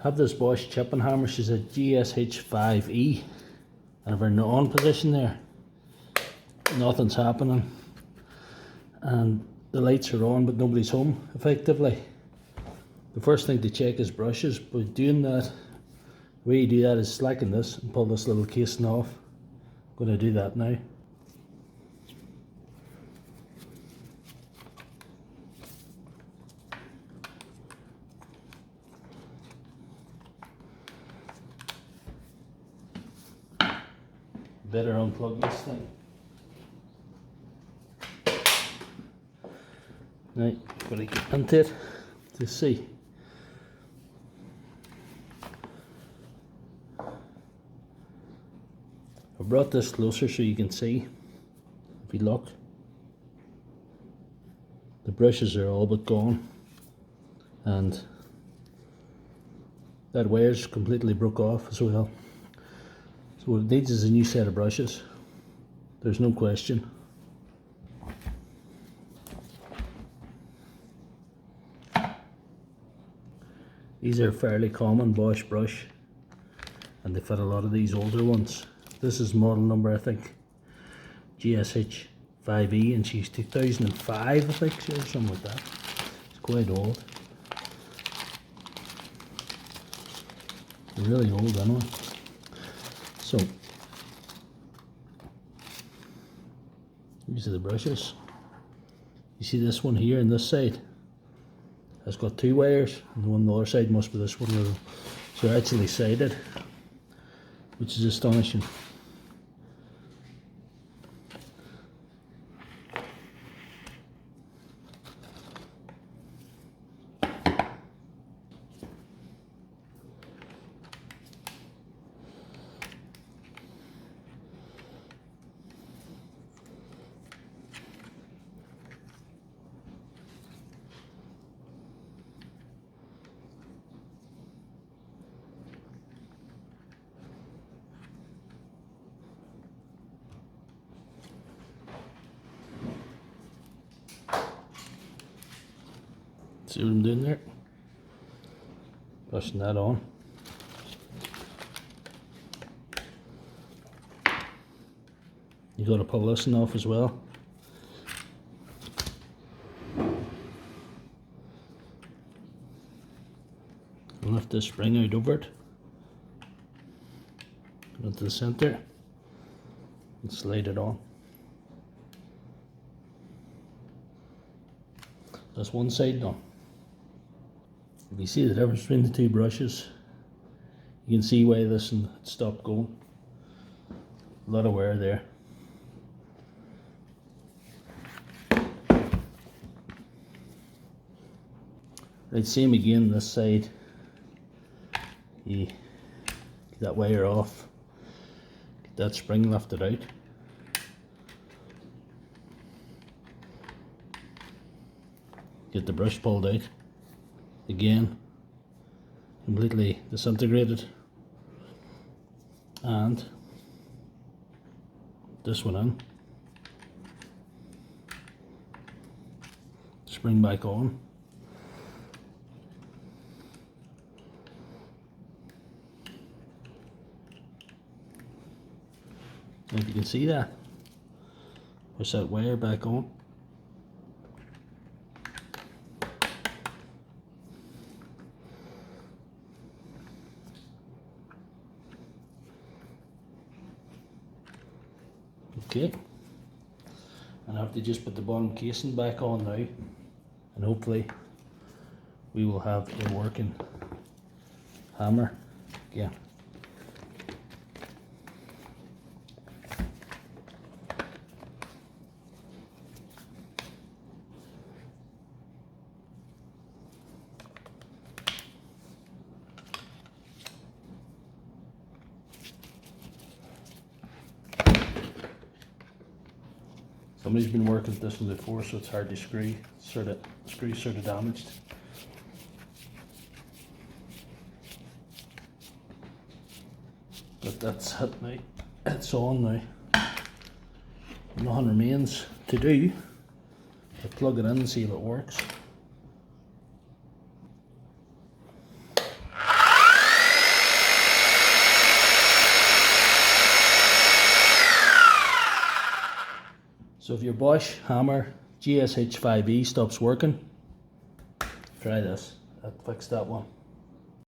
Have this Bosch chipping hammer. She's a GSH5E, and if we're in the on position there, nothing's happening, and the lights are on but nobody's home effectively. The first thing to check is brushes. But doing that, the way you do that is slacken this and pull this little casing off. I'm going to do that now. Better unplug this thing. Now, gotta get into it to see. I brought this closer so you can see. If you look, the brushes are all but gone, and that wire's completely broke off as well. So what it needs is a new set of brushes. There's no question. These are fairly common Bosch brush, and they fit a lot of these older ones. This is model number, I think, GSH5E, and she's 2005, I think, or something like that. It's quite old. Really old anyway. So, these are the brushes. You see this one here on this side has got two wires, and the one on the other side must be this one. So they're actually sided, which is astonishing. See what I'm doing there? Pushing that on. You got to pull this one off as well. Lift this spring out over it. Go into the center and slide it on. That's one side done. If you see the difference between the two brushes, you can see why this one stopped going. A lot of wear there. Right, same again this side. You get that wire off, get that spring lifted out. Get the brush pulled out. Again, completely disintegrated. And this one in. Spring back on. If you can see that, push that wire back on. Okay, and I have to just put the bottom casing back on now, and hopefully we will have a working hammer again. Somebody's been working with this one before, so it's hard to screw. Screw sort of damaged. But that's it now. It's on now. Nothing remains to do. I plug it in and see if it works. So if your Bosch hammer GSH5E stops working, try this. That fixed that one.